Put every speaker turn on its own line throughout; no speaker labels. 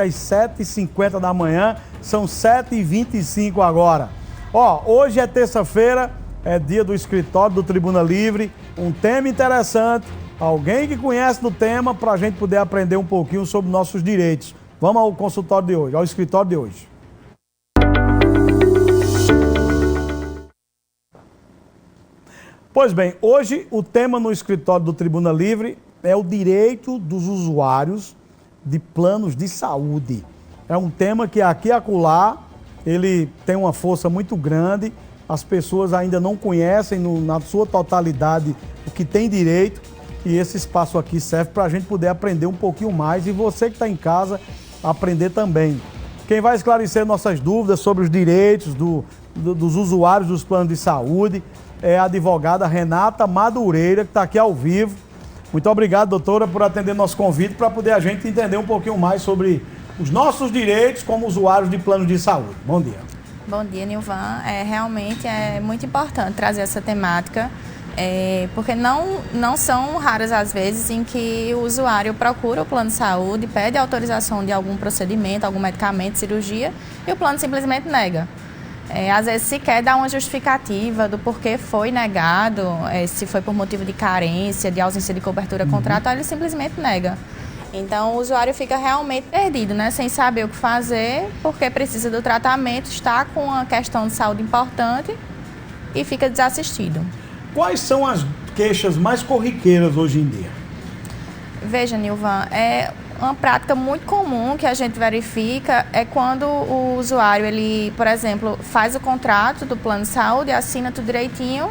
às 7h50 da manhã, são 7h25 agora. Ó, hoje é terça-feira, é dia do escritório do Tribuna Livre, um tema interessante, alguém que conhece do tema para a gente poder aprender um pouquinho sobre nossos direitos. Vamos ao consultório de hoje, ao escritório de hoje. Pois bem, hoje o tema no escritório do Tribuna Livre é o direito dos usuários de planos de saúde. É um tema que aqui e acolá, ele tem uma força muito grande, as pessoas ainda não conhecem na sua totalidade o que tem direito e esse espaço aqui serve para a gente poder aprender um pouquinho mais e você que está em casa aprender também. Quem vai esclarecer nossas dúvidas sobre os direitos dos usuários dos planos de saúde é a advogada Renata Madureira, que está aqui ao vivo. Muito obrigado, doutora, por atender nosso convite para poder a gente entender um pouquinho mais sobre os nossos direitos como usuários de planos de saúde. Bom dia.
Bom dia, Nilvan. Realmente é muito importante trazer essa temática, porque não são raras as vezes em que o usuário procura o plano de saúde, pede autorização de algum procedimento, algum medicamento, cirurgia, e o plano simplesmente nega. Às vezes sequer dá uma justificativa do porquê foi negado, se foi por motivo de carência, de ausência de cobertura contratual, ele simplesmente nega. Então o usuário fica realmente perdido, né? Sem saber o que fazer, porque precisa do tratamento, está com uma questão de saúde importante e fica desassistido. Quais são as queixas mais corriqueiras hoje em dia? Veja, Nilvan, uma prática muito comum que a gente verifica é quando o usuário, ele, por exemplo, faz o contrato do plano de saúde, assina tudo direitinho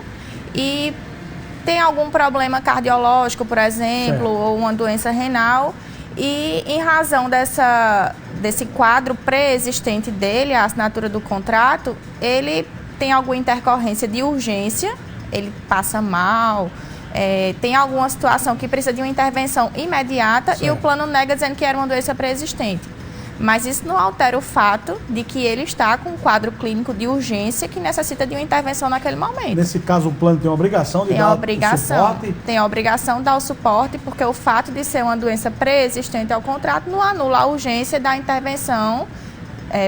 e tem algum problema cardiológico, por exemplo, ou uma doença renal e em razão desse quadro pré-existente dele, a assinatura do contrato, ele tem alguma intercorrência de urgência, ele passa mal, tem alguma situação que precisa de uma intervenção imediata e o plano nega dizendo que era uma doença pré-existente. Mas isso não altera o fato de que ele está com um quadro clínico de urgência que necessita de uma intervenção naquele momento. Nesse caso, o plano tem a obrigação de dar o suporte? Tem a obrigação de dar o suporte, porque o fato de ser uma doença pré-existente ao contrato não anula a urgência da intervenção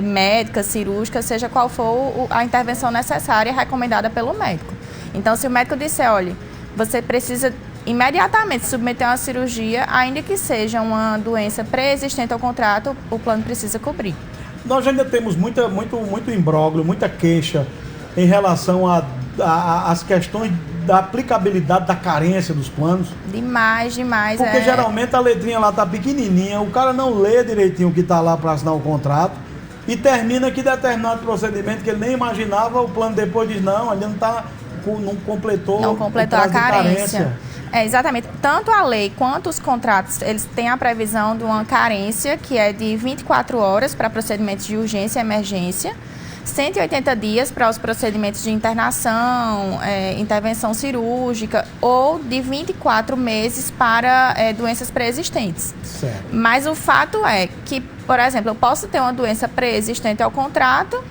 médica, cirúrgica, seja qual for a intervenção necessária recomendada pelo médico. Então, se o médico disser, olha, você precisa imediatamente submeter uma cirurgia, ainda que seja uma doença pré-existente ao contrato, o plano precisa cobrir. Nós ainda temos muito imbróglio, muita queixa em relação às questões da aplicabilidade da carência dos planos. Demais. Porque geralmente a letrinha lá está pequenininha, o cara não lê direitinho o que está lá para assinar o contrato e termina que determinado procedimento que ele nem imaginava, o plano depois diz, não, ainda não completou a carência. Exatamente. Tanto a lei quanto os contratos, eles têm a previsão de uma carência que é de 24 horas para procedimentos de urgência e emergência, 180 dias para os procedimentos de internação, intervenção cirúrgica ou de 24 meses para doenças pré-existentes. Certo. Mas o fato é que, por exemplo, eu posso ter uma doença pré-existente ao contrato,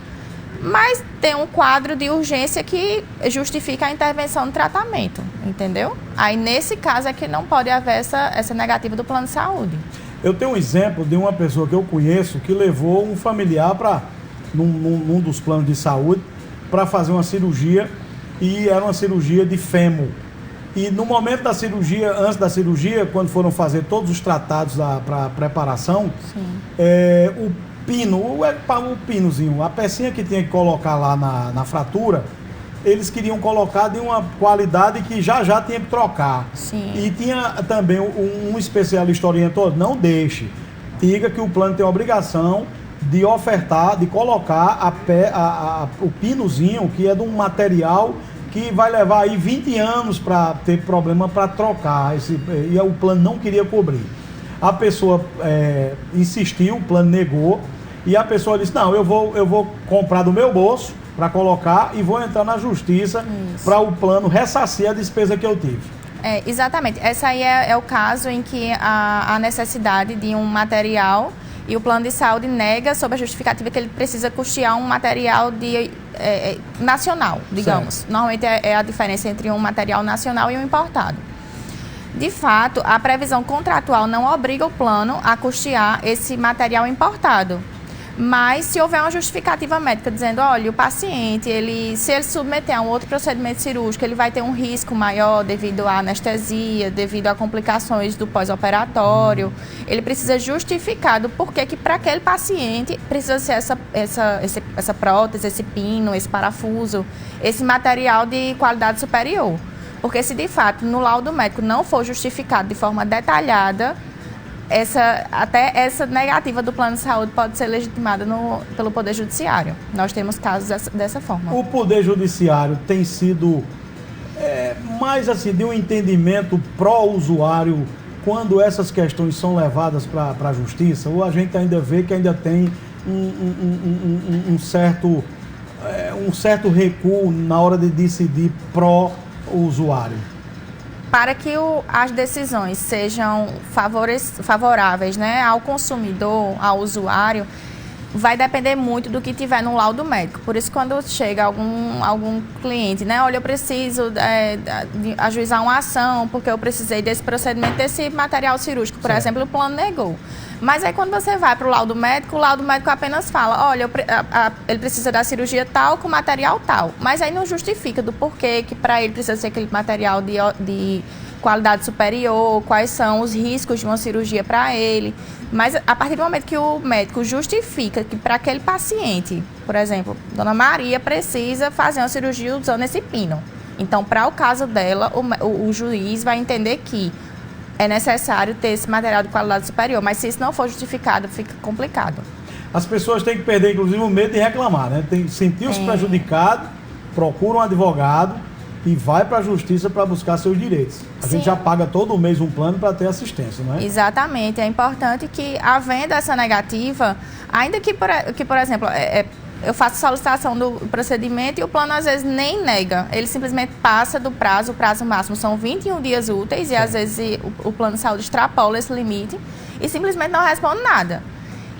mas tem um quadro de urgência que justifica a intervenção no tratamento, entendeu? Aí, nesse caso, é que não pode haver essa negativa do plano de saúde. Eu tenho um exemplo de uma pessoa que eu conheço que levou um familiar num dos planos de saúde para fazer uma cirurgia e era uma cirurgia de fêmur. E no momento da cirurgia, antes da cirurgia, quando foram fazer todos os tratados para preparação, o pinozinho, a pecinha que tinha que colocar lá na fratura, eles queriam colocar de uma qualidade que já tinha que trocar. Sim. E tinha também um especialista orientou, não deixe, diga que o plano tem a obrigação de ofertar, de colocar o pinozinho, que é de um material que vai levar aí 20 anos para ter problema para trocar, e o plano não queria cobrir. A pessoa insistiu, o plano negou, e a pessoa disse, não, eu vou comprar do meu bolso para colocar e vou entrar na justiça para o plano ressarcir a despesa que eu tive. Exatamente. Esse aí é o caso em que a necessidade de um material e o plano de saúde nega sob a justificativa que ele precisa custear um material nacional, digamos. Certo. Normalmente é a diferença entre um material nacional e um importado. De fato, a previsão contratual não obriga o plano a custear esse material importado. Mas se houver uma justificativa médica dizendo, olha, o paciente, se ele submeter a um outro procedimento cirúrgico, ele vai ter um risco maior devido à anestesia, devido a complicações do pós-operatório, ele precisa justificar do porquê que para aquele paciente precisa ser essa prótese, esse pino, esse parafuso, esse material de qualidade superior. Porque se de fato no laudo médico não for justificado de forma detalhada, até essa negativa do plano de saúde pode ser legitimada pelo Poder Judiciário. Nós temos casos dessa forma.
O Poder Judiciário tem sido mais assim, de um entendimento pró-usuário quando essas questões são levadas para a Justiça? Ou a gente ainda vê que ainda tem um certo recuo na hora de decidir pró-usuário?
Para que as decisões sejam favoráveis, né, ao consumidor, ao usuário, vai depender muito do que tiver no laudo médico. Por isso, quando chega algum cliente, né, olha, eu preciso de ajuizar uma ação porque eu precisei desse procedimento, desse material cirúrgico, por exemplo, o plano negou. Mas aí quando você vai para o laudo médico apenas fala, olha, ele precisa da cirurgia tal com material tal. Mas aí não justifica do porquê que para ele precisa ser aquele material de qualidade superior, quais são os riscos de uma cirurgia para ele. Mas a partir do momento que o médico justifica que para aquele paciente, por exemplo, Dona Maria precisa fazer uma cirurgia usando esse pino. Então, para o caso dela, o juiz vai entender que é necessário ter esse material de qualidade superior, mas se isso não for justificado, fica complicado.
As pessoas têm que perder, inclusive, o medo de reclamar, né? Sentiu-se prejudicado, procura um advogado e vai para a justiça para buscar seus direitos. A gente já paga todo mês um plano para ter assistência, não é?
Exatamente. É importante que, havendo essa negativa, ainda que por exemplo, eu faço solicitação do procedimento e o plano às vezes nem nega. Ele simplesmente passa do prazo, o prazo máximo são 21 dias úteis e às vezes o plano de saúde extrapola esse limite e simplesmente não responde nada.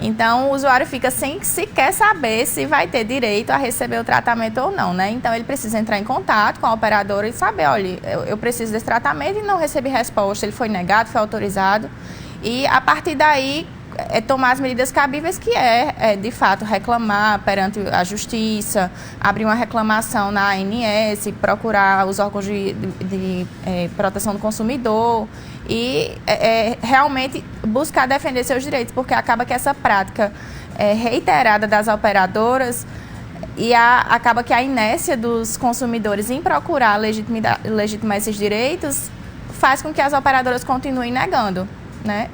Então o usuário fica sem sequer saber se vai ter direito a receber o tratamento ou não, né? Então ele precisa entrar em contato com a operadora e saber, olha, eu preciso desse tratamento e não recebi resposta, ele foi negado, foi autorizado. E a partir daí tomar as medidas cabíveis, que de fato, reclamar perante a justiça, abrir uma reclamação na ANS, procurar os órgãos de proteção do consumidor e realmente buscar defender seus direitos, porque acaba que essa prática reiterada das operadoras e acaba que a inércia dos consumidores em procurar legitimar esses direitos faz com que as operadoras continuem negando, né?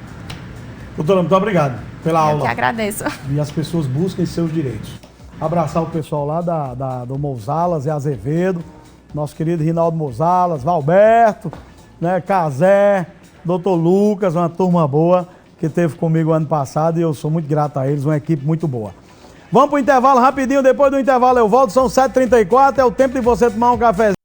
Doutora, muito obrigado pela aula.
Eu que agradeço.
E as pessoas busquem seus direitos. Abraçar o pessoal lá do Mozalas e Azevedo, nosso querido Rinaldo Mozalas, Valberto, né, Cazé, doutor Lucas, uma turma boa que esteve comigo ano passado e eu sou muito grato a eles, uma equipe muito boa. Vamos para o intervalo rapidinho, depois do intervalo eu volto, são 7h34, é o tempo de você tomar um cafezinho.